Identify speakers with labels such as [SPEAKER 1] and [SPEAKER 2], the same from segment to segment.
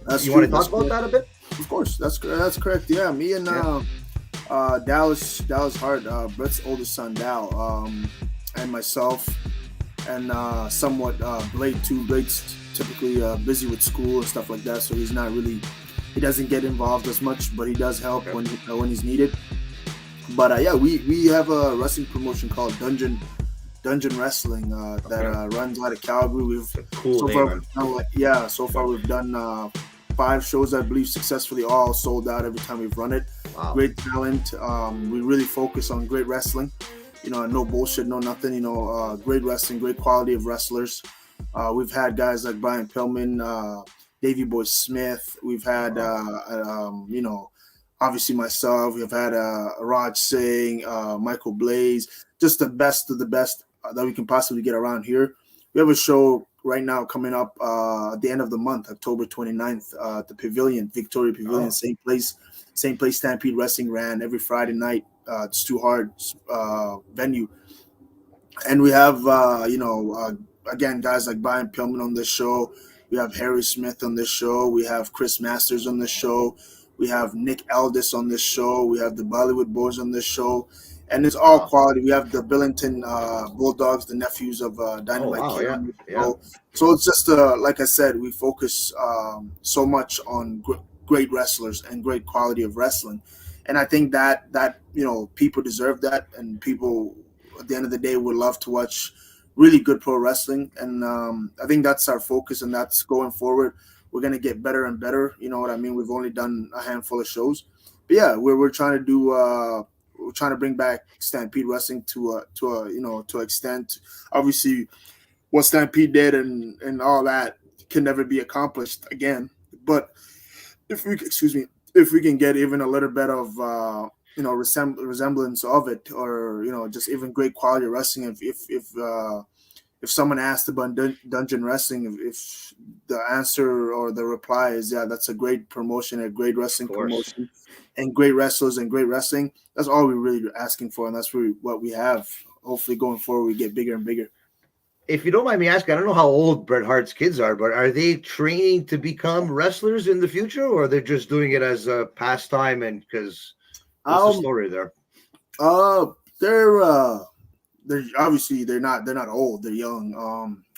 [SPEAKER 1] That's
[SPEAKER 2] You
[SPEAKER 1] true.
[SPEAKER 2] want to talk
[SPEAKER 1] That's
[SPEAKER 2] about
[SPEAKER 1] correct.
[SPEAKER 2] that a bit?
[SPEAKER 1] Of course, that's correct. Yeah, me and
[SPEAKER 2] Yeah.
[SPEAKER 1] Dallas Hart, Brett's oldest son Dal, and myself, and somewhat Blade too. Blade's typically busy with school and stuff like that, so he doesn't get involved as much, but he does help
[SPEAKER 2] Okay.
[SPEAKER 1] when he's needed. But yeah, we have a wrestling promotion called Dungeon Wrestling that
[SPEAKER 2] Okay.
[SPEAKER 1] runs out of Calgary.
[SPEAKER 2] It's a cool name, man.
[SPEAKER 1] So
[SPEAKER 2] Yeah.
[SPEAKER 1] far we've done 5 shows, I believe, successfully, all sold out every time we've run it.
[SPEAKER 2] Wow.
[SPEAKER 1] Great talent. We really focus on great wrestling. No bullshit, no nothing. Great wrestling, great quality of wrestlers. We've had guys like Brian Pillman, Davey Boy Smith. We've had,
[SPEAKER 2] Wow.
[SPEAKER 1] obviously myself. We've had Raj Singh, Michael Blaze, just the best of the best that we can possibly get around here. We have a show right now coming up at the end of the month, October 29th, at the Pavilion, Victoria Pavilion,
[SPEAKER 2] Oh.
[SPEAKER 1] same place Stampede Wrestling ran every Friday night. It's too hard venue. And we have, again, guys like Brian Pillman on this show. We have Harry Smith on this show. We have Chris Masters on this show. We have Nick Aldis on this show. We have the Bollywood Boys on this show. And it's all
[SPEAKER 2] Wow.
[SPEAKER 1] quality. We have the Billington Bulldogs, the nephews of
[SPEAKER 2] Oh,
[SPEAKER 1] Dynamite
[SPEAKER 2] wow.
[SPEAKER 1] Kid
[SPEAKER 2] Yeah.
[SPEAKER 1] on this
[SPEAKER 2] Yeah.
[SPEAKER 1] show. So it's just, like I said, we focus so much on great wrestlers and great quality of wrestling. And I think that people deserve that, and people at the end of the day would love to watch really good pro wrestling. And I think that's our focus, and that's going forward. We're gonna get better and better. You know what I mean? We've only done a handful of shows, but yeah, we're trying to do. We're trying to bring back Stampede Wrestling to extent. Obviously, what Stampede did and all that can never be accomplished again. But if we can get even a little bit of resemblance of it, or just even great quality wrestling. If someone asked about dungeon wrestling, if the answer or the reply is yeah, that's a great promotion, a great
[SPEAKER 2] Of
[SPEAKER 1] wrestling
[SPEAKER 2] course.
[SPEAKER 1] promotion, and great wrestlers and great wrestling, that's all we're really asking for, and that's really what we have. Hopefully, going forward, we get bigger and bigger.
[SPEAKER 2] If you don't mind me asking, I don't know how old Bret Hart's kids are, but are they training to become wrestlers in the future, or they're just doing it as a pastime? And because what's the
[SPEAKER 1] Um,
[SPEAKER 2] story there?
[SPEAKER 1] uh, they're they're obviously they're not old, they're young.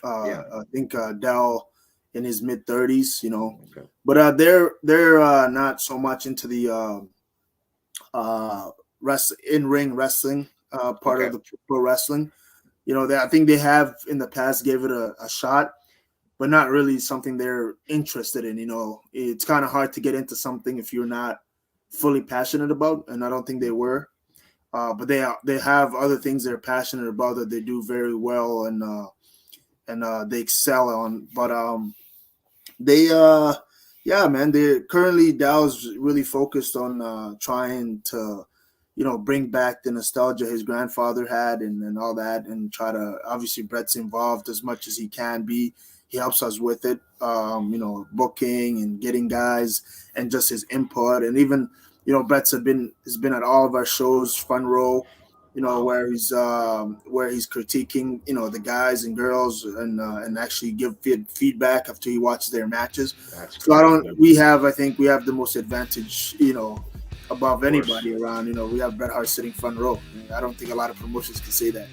[SPEAKER 2] Yeah.
[SPEAKER 1] I think Dell in his mid 30s,
[SPEAKER 2] Okay.
[SPEAKER 1] but they're not so much into the rest in ring wrestling part
[SPEAKER 2] Okay.
[SPEAKER 1] of the pro wrestling. I think they have in the past gave it a shot, but not really something they're interested in. It's kind of hard to get into something if you're not fully passionate about, and I don't think they were. But they have other things they're passionate about that they do very well, and they excel on. But they yeah, man, they currently Dow's really focused on trying to bring back the nostalgia his grandfather had, and all that, and try to, obviously Brett's involved as much as he can be. He helps us with it, booking and getting guys, and just his input. And even Brett's has been at all of our shows, front row,
[SPEAKER 2] Wow.
[SPEAKER 1] where he's critiquing the guys and girls, and actually give feedback after he watches their matches.
[SPEAKER 2] That's
[SPEAKER 1] So
[SPEAKER 2] great, man.
[SPEAKER 1] I think we have the most advantage, above
[SPEAKER 2] Of course.
[SPEAKER 1] anybody around. We have Bret Hart sitting front row. I don't think a lot of promotions can say that.